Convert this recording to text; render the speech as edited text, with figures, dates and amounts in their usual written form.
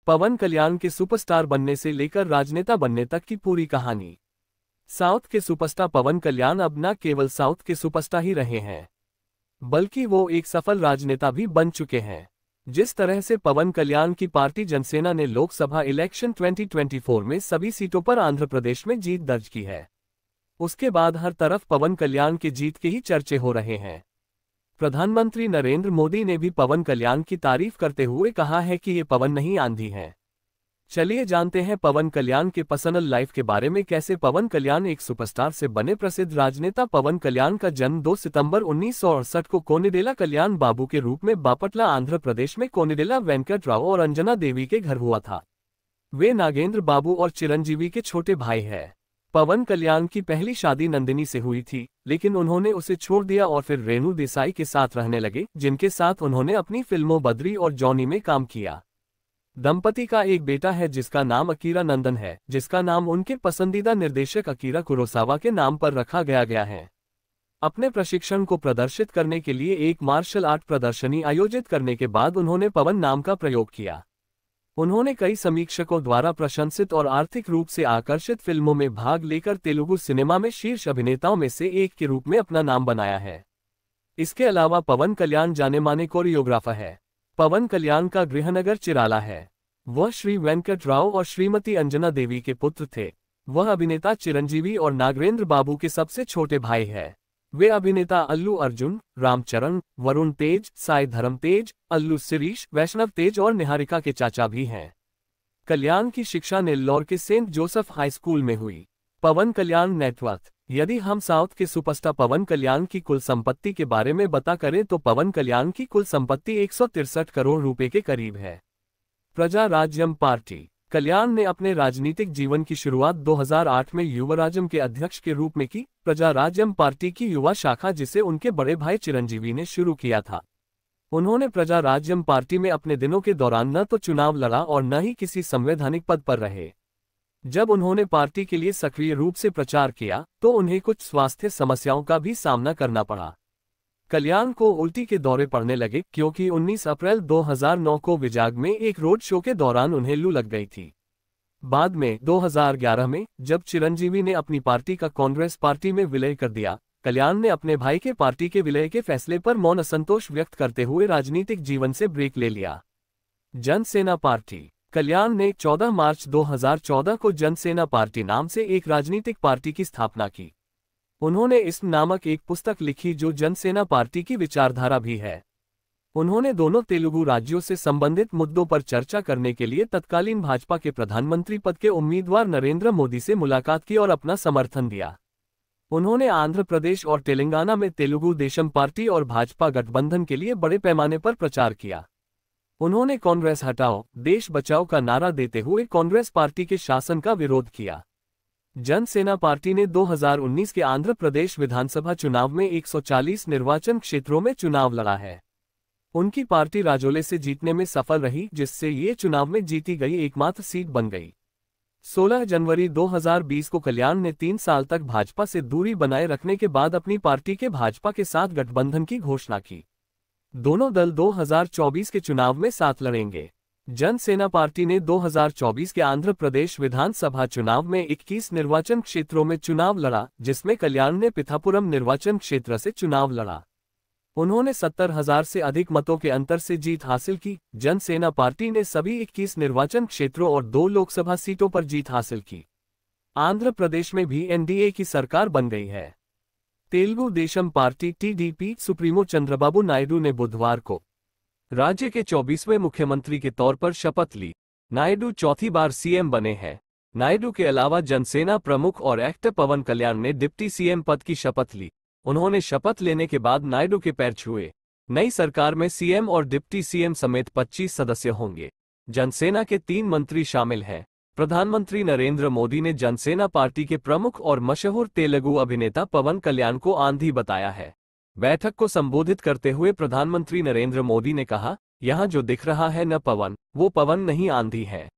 पवन कल्याण के सुपरस्टार बनने से लेकर राजनेता बनने तक की पूरी कहानी। साउथ के सुपरस्टार पवन कल्याण अब न केवल साउथ के सुपरस्टार ही रहे हैं, बल्कि वो एक सफल राजनेता भी बन चुके हैं। जिस तरह से पवन कल्याण की पार्टी जनसेना ने लोकसभा इलेक्शन 2024 में सभी सीटों पर आंध्र प्रदेश में जीत दर्ज की है, उसके बाद हर तरफ पवन कल्याण की जीत के ही चर्चे हो रहे हैं। प्रधानमंत्री नरेंद्र मोदी ने भी पवन कल्याण की तारीफ करते हुए कहा है कि ये पवन नहीं आंधी है। चलिए जानते हैं पवन कल्याण के पर्सनल लाइफ के बारे में। कैसे पवन कल्याण एक सुपरस्टार से बने। प्रसिद्ध राजनेता पवन कल्याण का जन्म 2 सितंबर 1968 को कोनिडेला कल्याण बाबू के रूप में बापटला, आंध्र प्रदेश में कोनिडेला वेंकट राव और अंजना देवी के घर हुआ था। वे नागेंद्र बाबू और चिरंजीवी के छोटे भाई हैं। पवन कल्याण की पहली शादी नंदिनी से हुई थी, लेकिन उन्होंने उसे छोड़ दिया और फिर रेणु देसाई के साथ रहने लगे, जिनके साथ उन्होंने अपनी फिल्मों बद्री और जॉनी में काम किया। दंपति का एक बेटा है जिसका नाम अकीरा नंदन है, जिसका नाम उनके पसंदीदा निर्देशक अकीरा कुरोसावा के नाम पर रखा गया है। अपने प्रशिक्षण को प्रदर्शित करने के लिए एक मार्शल आर्ट प्रदर्शनी आयोजित करने के बाद उन्होंने पवन नाम का प्रयोग किया। उन्होंने कई समीक्षकों द्वारा प्रशंसित और आर्थिक रूप से आकर्षित फिल्मों में भाग लेकर तेलुगु सिनेमा में शीर्ष अभिनेताओं में से एक के रूप में अपना नाम बनाया है। इसके अलावा पवन कल्याण जाने माने कोरियोग्राफर है। पवन कल्याण का गृहनगर चिराला है। वह श्री वेंकट राव और श्रीमती अंजना देवी के पुत्र थे। वह अभिनेता चिरंजीवी और नागेंद्र बाबू के सबसे छोटे भाई है। वे अभिनेता अल्लू अर्जुन, रामचरण, वरुण तेज, साई धर्म तेज, अल्लू शिरीष, वैष्णव तेज और निहारिका के चाचा भी हैं। कल्याण की शिक्षा नेल्लौर के सेंट जोसेफ हाई स्कूल में हुई। पवन कल्याण नेटवर्थ। यदि हम साउथ के सुपरस्टार पवन कल्याण की कुल संपत्ति के बारे में बता करें तो पवन कल्याण की कुल संपत्ति 163 करोड़ रुपए के करीब है। प्रजा राज्यम पार्टी। कल्याण ने अपने राजनीतिक जीवन की शुरुआत 2008 में युवराजम के अध्यक्ष के रूप में की। प्रजा राज्यम पार्टी की युवा शाखा, जिसे उनके बड़े भाई चिरंजीवी ने शुरू किया था। उन्होंने प्रजा राज्यम पार्टी में अपने दिनों के दौरान न तो चुनाव लड़ा और न ही किसी संवैधानिक पद पर रहे। जब उन्होंने पार्टी के लिए सक्रिय रूप से प्रचार किया तो उन्हें कुछ स्वास्थ्य समस्याओं का भी सामना करना पड़ा। कल्याण को उल्टी के दौरे पड़ने लगे क्योंकि 19 अप्रैल 2009 को विजाग में एक रोड शो के दौरान उन्हें लू लग गई थी। बाद में 2011 में जब चिरंजीवी ने अपनी पार्टी का कांग्रेस पार्टी में विलय कर दिया, कल्याण ने अपने भाई के पार्टी के विलय के फैसले पर मौन असंतोष व्यक्त करते हुए राजनीतिक जीवन से ब्रेक ले लिया। जनसेना पार्टी। कल्याण ने 14 मार्च 2014 को जनसेना पार्टी नाम से एक राजनीतिक पार्टी की स्थापना की। उन्होंने इस्म नामक एक पुस्तक लिखी जो जनसेना पार्टी की विचारधारा भी है। उन्होंने दोनों तेलुगु राज्यों से संबंधित मुद्दों पर चर्चा करने के लिए तत्कालीन भाजपा के प्रधानमंत्री पद के उम्मीदवार नरेंद्र मोदी से मुलाकात की और अपना समर्थन दिया। उन्होंने आंध्र प्रदेश और तेलंगाना में तेलुगु देशम पार्टी और भाजपा गठबंधन के लिए बड़े पैमाने पर प्रचार किया। उन्होंने कांग्रेस हटाओ देश बचाओ का नारा देते हुए कांग्रेस पार्टी के शासन का विरोध किया। जनसेना पार्टी ने 2019 के आंध्र प्रदेश विधानसभा चुनाव में 140 निर्वाचन क्षेत्रों में चुनाव लड़ा है। उनकी पार्टी राजौले से जीतने में सफल रही, जिससे ये चुनाव में जीती गई एकमात्र सीट बन गई। 16 जनवरी 2020 को कल्याण ने 3 साल तक भाजपा से दूरी बनाए रखने के बाद अपनी पार्टी के भाजपा के साथ गठबंधन की घोषणा की। दोनों दल 2024 के चुनाव में साथ लड़ेंगे। जनसेना पार्टी ने 2024 के आंध्र प्रदेश विधानसभा चुनाव में 21 निर्वाचन क्षेत्रों में चुनाव लड़ा, जिसमें कल्याण ने पिथापुरम निर्वाचन क्षेत्र से चुनाव लड़ा। उन्होंने 70,000 से अधिक मतों के अंतर से जीत हासिल की। जनसेना पार्टी ने सभी 21 निर्वाचन क्षेत्रों और 2 लोकसभा सीटों पर जीत हासिल की। आंध्र प्रदेश में भी एनडीए की सरकार बन गई है। Telugu Desam party TDP supremo Chandrababu Naidu ने बुधवार को राज्य के 24वें मुख्यमंत्री के तौर पर शपथ ली। नायडू चौथी बार सीएम बने हैं। नायडू के अलावा जनसेना प्रमुख और एक्टर पवन कल्याण ने डिप्टी सीएम पद की शपथ ली। उन्होंने शपथ लेने के बाद नायडू के पैर छुए। नई सरकार में सीएम और डिप्टी सीएम समेत 25 सदस्य होंगे। जनसेना के 3 मंत्री शामिल हैं। प्रधानमंत्री नरेंद्र मोदी ने जनसेना पार्टी के प्रमुख और मशहूर तेलुगु अभिनेता पवन कल्याण को आंधी बताया है। बैठक को संबोधित करते हुए प्रधानमंत्री नरेंद्र मोदी ने कहा, यहाँ जो दिख रहा है न पवन, वो पवन नहीं आंधी है।